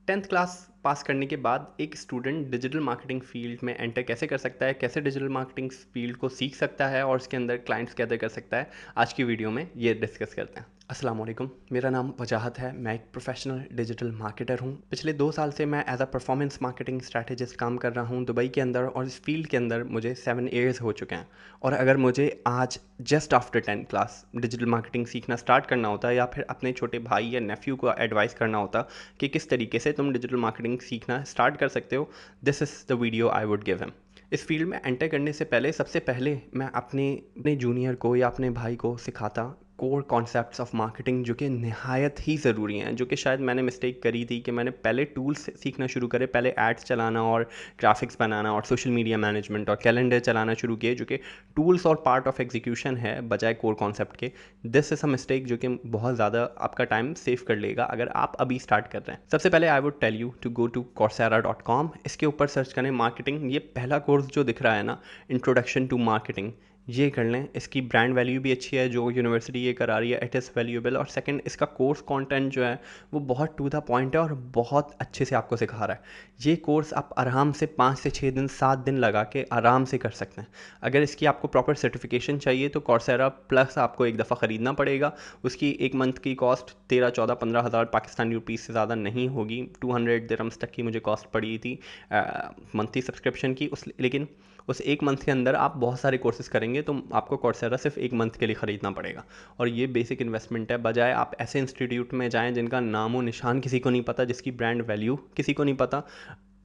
10th class pass करने के बाद एक स्टूडेंट डिजिटल मार्केटिंग फील्ड में एंटर कैसे कर सकता है, कैसे डिजिटल मार्केटिंग फील्ड को सीख सकता है और उसके अंदर क्लाइंट्स कैसे कर सकता है, आज की वीडियो में ये डिस्कस करते हैं। अस्सलाम वालेकुम, मेरा नाम वजाहत है। मैं एक प्रोफेशनल डिजिटल मार्केटर हूँ। पिछले 2 साल से मैं as a performance marketing strategist काम कर रहा हूँ दुबई के अंदर, और इस फील्ड के अंदर मुझे 7 ईयर्स हो चुके हैं। और अगर मुझे आज just after 10th class digital marketing सीखना स्टार्ट करना होता या फिर अपने छोटे भाई या नेफ्यू को एडवाइस करना होता कि किस तरीके से तुम डिजिटल मार्केटिंग सीखना स्टार्ट कर सकते हो, this is the video I would give him. इस फील्ड में एंटर करने से पहले सबसे पहले मैं अपने अपने जूनियर को या अपने भाई को सिखाता कोर कॉन्सेप्ट्स ऑफ मार्केटिंग, जो कि नहायत ही ज़रूरी हैं। जो कि शायद मैंने मिस्टेक करी थी कि मैंने पहले टूल्स सीखना शुरू करे, पहले एड्स चलाना और ग्राफिक्स बनाना और सोशल मीडिया मैनेजमेंट और कैलेंडर चलाना शुरू किए, जो कि टूल्स और पार्ट ऑफ एग्जीक्यूशन है बजाय कोर कॉन्सेप्ट के। दिस इज़ अ मिस्टेक जो कि बहुत ज़्यादा आपका टाइम सेव कर लेगा अगर आप अभी स्टार्ट कर रहे हैं। सबसे पहले I would tell you to go to coursera.com। इसके ऊपर सर्च करें मार्केटिंग। ये पहला कोर्स जो दिख रहा है ना, इंट्रोडक्शन टू मार्केटिंग, ये कर लें। इसकी ब्रांड वैल्यू भी अच्छी है, जो यूनिवर्सिटी ये करा रही है, इट इज़ वैल्यूएबल। और सेकंड, इसका कोर्स कंटेंट जो है वो बहुत टू द पॉइंट है और बहुत अच्छे से आपको सिखा रहा है। ये कोर्स आप आराम से 5 से 6 दिन 7 दिन लगा के आराम से कर सकते हैं। अगर इसकी आपको प्रॉपर सर्टिफिकेशन चाहिए तो coursera प्लस आपको एक दफ़ा ख़रीदना पड़ेगा। उसकी एक मंथ की कॉस्ट 13 14 15 हज़ार पाकिस्तानी रुपीज़ से ज़्यादा नहीं होगी। 200 दिरहम्स तक की मुझे कॉस्ट पड़ी थी मंथली सब्सक्रिप्शन की। लेकिन उस एक मंथ के अंदर आप बहुत सारे कोर्सेज करेंगे तो आपको coursera सिर्फ एक मंथ के लिए ख़रीदना पड़ेगा। और ये बेसिक इन्वेस्टमेंट है, बजाय आप ऐसे इंस्टीट्यूट में जाएं जिनका नामो निशान किसी को नहीं पता, जिसकी ब्रांड वैल्यू किसी को नहीं पता।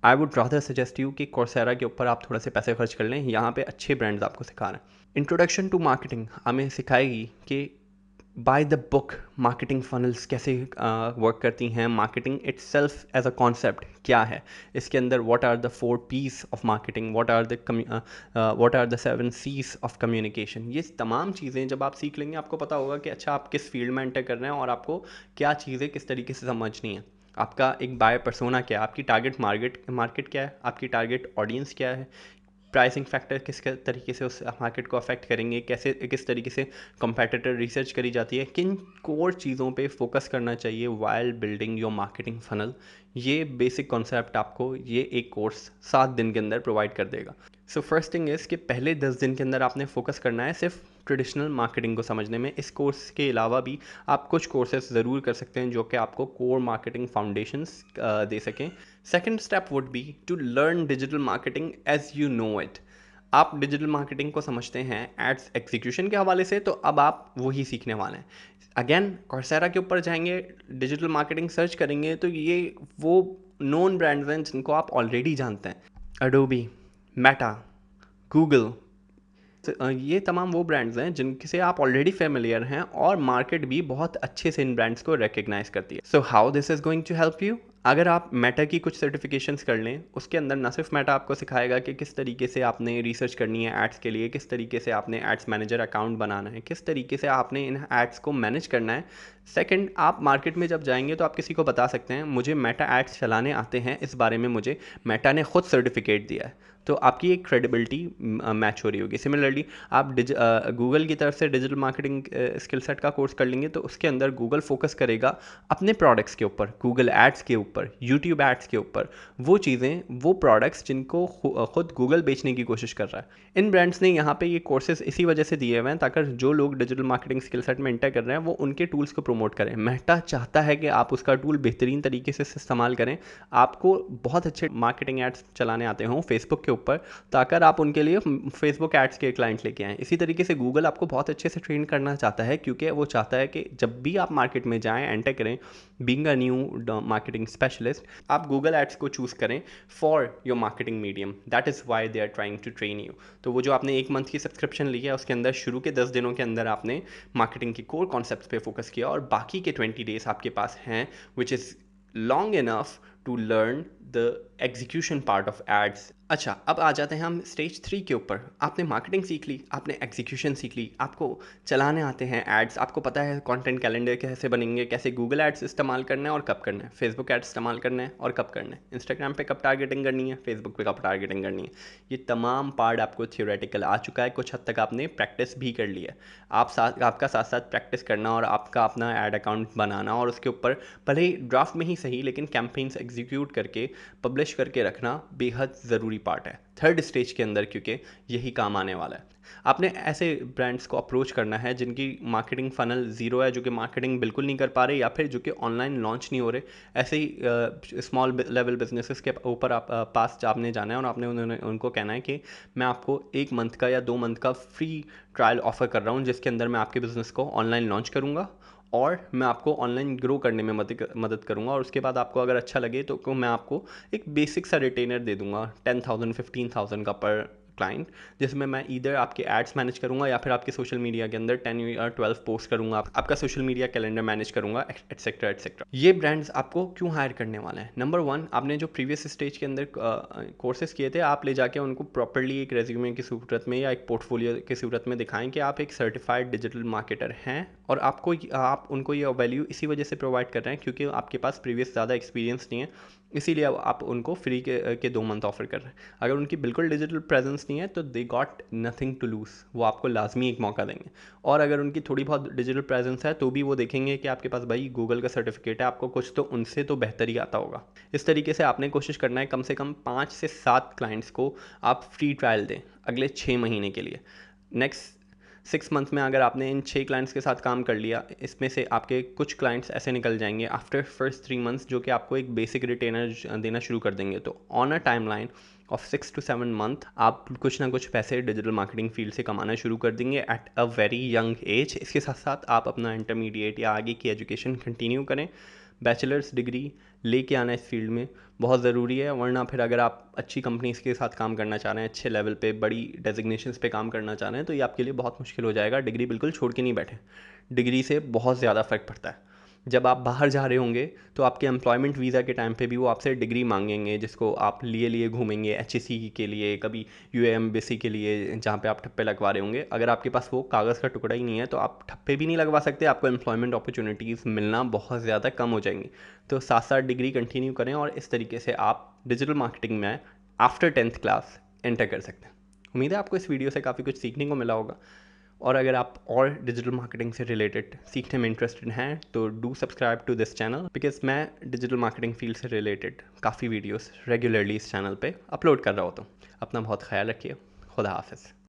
I would rather suggest you कि coursera के ऊपर आप थोड़ा से पैसे खर्च कर लें। यहाँ पे अच्छे ब्रांड्स आपको सिखा रहे हैं। इंट्रोडक्शन टू मार्केटिंग हमें सिखाएगी कि by the book marketing funnels कैसे वर्क करती हैं, marketing itself as a concept क्या है, इसके अंदर what are the 4 Ps of marketing, what are the 7 Cs of communication. ये तमाम चीज़ें जब आप सीख लेंगे आपको पता होगा कि अच्छा आप किस फील्ड में एंटर कर रहे हैं और आपको क्या चीज़ें किस तरीके से समझनी है। आपका एक बाय पर्सोना क्या है, आपकी टारगेट मार्केट क्या है, आपकी टारगेट ऑडियंस क्या है, प्राइसिंग फैक्टर किस तरीके से उस मार्केट को अफेक्ट करेंगे, कैसे किस तरीके से कंपेटिटर रिसर्च करी जाती है, किन कोर चीज़ों पे फोकस करना चाहिए while building your marketing funnel. ये बेसिक कॉन्सेप्ट आपको ये एक कोर्स 7 दिन के अंदर प्रोवाइड कर देगा। सो फर्स्ट थिंग इज़ कि पहले 10 दिन के अंदर आपने फोकस करना है सिर्फ ट्रेडिशनल मार्केटिंग को समझने में। इस कोर्स के अलावा भी आप कुछ कोर्सेज ज़रूर कर सकते हैं जो कि आपको कोर मार्केटिंग फाउंडेशंस दे सकें। Second step would be to learn digital marketing as you know it. आप डिजिटल मार्केटिंग को समझते हैं एड्स एग्जीक्यूशन के हवाले से, तो अब आप वही सीखने वाले हैं। अगेन coursera के ऊपर जाएंगे, डिजिटल मार्केटिंग सर्च करेंगे तो ये वो नोन ब्रांड्स हैं जिनको आप ऑलरेडी जानते हैं। अडोबी, मेटा, गूगल, ये तमाम वो ब्रांड्स हैं जिनसे आप ऑलरेडी फेमिलियर हैं और मार्केट भी बहुत अच्छे से इन ब्रांड्स को रिकग्नाइज करती है। So how this is going to help you. अगर आप मेटा की कुछ सर्टिफिकेशंस कर लें, उसके अंदर ना सिर्फ मेटा आपको सिखाएगा कि किस तरीके से आपने रिसर्च करनी है एड्स के लिए, किस तरीके से आपने एड्स मैनेजर अकाउंट बनाना है, किस तरीके से आपने इन एड्स को मैनेज करना है। सेकंड, आप मार्केट में जब जाएंगे तो आप किसी को बता सकते हैं मुझे मेटा एड्स चलाने आते हैं, इस बारे में मुझे मेटा ने खुद सर्टिफिकेट दिया है। तो आपकी एक क्रेडिबिलिटी मैच हो रही होगी। सिमिलरली आप गूगल की तरफ से डिजिटल मार्केटिंग स्किल सेट का कोर्स कर लेंगे तो उसके अंदर गूगल फोकस करेगा अपने प्रोडक्ट्स के ऊपर, गूगल एड्स के ऊपर, यूट्यूब एड्स के ऊपर, वो चीज़ें, वो प्रोडक्ट्स जिनको खुद गूगल बेचने की कोशिश कर रहा है। इन ब्रांड्स ने यहाँ पे ये कोर्सेज इसी वजह से दिए हुए हैं ताकि जो लोग डिजिटल मार्केटिंग स्किल सेट में इंटर कर रहे हैं वो उनके टूल्स को प्रमोट करें। मेटा चाहता है कि आप उसका टूल बेहतरीन तरीके से इस्तेमाल करें। आपको बहुत अच्छे मार्केटिंग एड्स चलाने आते हों फेसबुक के ऊपर, ताकि आप उनके लिए फेसबुक एड्स के क्लाइंट लेके आएँ। इसी तरीके से गूगल आपको बहुत अच्छे से ट्रेन करना चाहता है, क्योंकि वो चाहता है कि जब भी आप मार्केट में जाएँ, एंटर करें, being a new marketing specialist, आप गूगल एड्स को चूज़ करें for your marketing medium. That is why they are trying to train you. तो वो जो आपने एक मंथ की सब्सक्रिप्शन ली है उसके अंदर शुरू के 10 दिनों के अंदर आपने मार्केटिंग की कोर कॉन्सेप्ट्स पे फोकस किया और बाकी के 20 डेज आपके पास हैं, which is long enough to learn the execution part of ads. अच्छा, अब आ जाते हैं हम स्टेज 3 के ऊपर। आपने मार्केटिंग सीख ली, आपने एग्जीक्यूशन सीख ली, आपको चलाने आते हैं एड्स, आपको पता है कंटेंट कैलेंडर कैसे बनेंगे, कैसे गूगल एड्स इस्तेमाल करना है और कब करना है, फेसबुक एड्स इस्तेमाल करना है और कब करना है, इंस्टाग्राम पे कब टारगेटिंग करनी है, फेसबुक पे कब टारगेटिंग करनी है। ये तमाम पार्ट आपको थियोरेटिकल आ चुका है, कुछ हद तक आपने प्रैक्टिस भी कर लिया है। आपका साथ साथ प्रैक्टिस करना और आपका अपना एड अकाउंट बनाना और उसके ऊपर भले ही ड्राफ्ट में ही सही लेकिन कैंपेन्स एग्जीक्यूट करके पब्लिश करके रखना बेहद ज़रूरी पार्ट है थर्ड स्टेज के अंदर, क्योंकि यही काम आने वाला है। आपने ऐसे ब्रांड्स को अप्रोच करना है जिनकी मार्केटिंग फनल ज़ीरो है, जो कि मार्केटिंग बिल्कुल नहीं कर पा रहे, या फिर जो कि ऑनलाइन लॉन्च नहीं हो रहे। ऐसे ही स्मॉल लेवल बिजनेसेस के ऊपर आप पास आपने जाना है और आपने उनको कहना है कि मैं आपको 1 मंथ का या 2 मंथ का फ्री ट्रायल ऑफर कर रहा हूँ, जिसके अंदर मैं आपके बिज़नेस को ऑनलाइन लॉन्च करूँगा और मैं आपको ऑनलाइन ग्रो करने में मदद करूँगा। और उसके बाद आपको अगर अच्छा लगे तो मैं आपको एक बेसिक सा रिटेनर दे दूँगा 10,000 15,000 का पर क्लाइंट, जिसमें मैं इधर आपके एड्स मैनेज करूँगा या फिर आपके सोशल मीडिया के अंदर 10 या 12 पोस्ट करूँगा, आपका सोशल मीडिया कैलेंडर मैनेज करूँगा, एटसेट्रा एटसेट्रा। ये ब्रांड्स आपको क्यों हायर करने वाले हैं? नंबर 1, आपने जो प्रीवियस स्टेज के अंदर कोर्सेज किए थे, आप ले जाके उनको प्रॉपरली एक रेज्यूमे की सूरत में या एक पोर्टफोलियो की सूरत में दिखाएं कि आप एक सर्टिफाइड डिजिटल मार्केटर हैं, और आप उनको ये वैल्यू इसी वजह से प्रोवाइड कर रहे हैं क्योंकि आपके पास प्रीवियस ज़्यादा एक्सपीरियंस नहीं है, इसीलिए आप उनको फ्री के 2 मंथ ऑफर कर रहे हैं। अगर उनकी बिल्कुल डिजिटल प्रेजेंस नहीं है तो they got nothing to lose, वो आपको लाजमी एक मौका देंगे। और अगर उनकी थोड़ी बहुत डिजिटल प्रेजेंस है तो भी वो देखेंगे कि आपके पास भाई गूगल का सर्टिफिकेट है, आपको कुछ तो उनसे तो बेहतर ही आता होगा। इस तरीके से आपने कोशिश करना है कम से कम 5 से 7 क्लाइंट्स को आप फ्री ट्रायल दें अगले 6 महीने के लिए। नेक्स्ट 6 मंथ में अगर आपने इन 6 क्लाइंट्स के साथ काम कर लिया, इसमें से आपके कुछ क्लाइंट्स ऐसे निकल जाएंगे आफ्टर फर्स्ट 3 मंथ्स जो कि आपको एक बेसिक रिटेनर देना शुरू कर देंगे। तो on a timeline of 6 to 7 month आप कुछ ना कुछ पैसे डिजिटल मार्केटिंग फील्ड से कमाना शुरू कर देंगे at a very young age. इसके साथ साथ आप अपना इंटरमीडिएट या आगे की एजुकेशन कंटिन्यू करें। बैचलर्स डिग्री लेके आना इस फील्ड में बहुत ज़रूरी है, वरना फिर अगर आप अच्छी कंपनीज़ के साथ काम करना चाह रहे हैं, अच्छे लेवल पे बड़ी डेजिग्नेशंस पे काम करना चाह रहे हैं, तो ये आपके लिए बहुत मुश्किल हो जाएगा। डिग्री बिल्कुल छोड़ के नहीं बैठे, डिग्री से बहुत ज़्यादा फ़र्क पड़ता है। जब आप बाहर जा रहे होंगे तो आपके एम्प्लॉयमेंट वीज़ा के टाइम पे भी वो आपसे डिग्री मांगेंगे, जिसको आप लिए लिए घूमेंगे HEC के लिए, कभी UAMBC के लिए, जहाँ पे आप ठप्पे लगवा रहे होंगे। अगर आपके पास वो कागज़ का टुकड़ा ही नहीं है तो आप ठप्पे भी नहीं लगवा सकते, आपको एम्प्लॉयमेंट अपॉर्चुनिटीज़ मिलना बहुत ज़्यादा कम हो जाएंगी। तो साथ साथ डिग्री कंटिन्यू करें और इस तरीके से आप डिजिटल मार्केटिंग में आफ्टर 10th क्लास एंटर कर सकते हैं। उम्मीद है आपको इस वीडियो से काफ़ी कुछ सीखने को मिला होगा, और अगर आप और डिजिटल मार्केटिंग से रिलेटेड सीखने में इंटरेस्टेड हैं तो do subscribe to this channel, because मैं डिजिटल मार्केटिंग फील्ड से रिलेटेड काफ़ी वीडियोस रेगुलरली इस चैनल पे अपलोड कर रहा होता हूँ। अपना बहुत ख्याल रखिए। खुदा हाफिज़।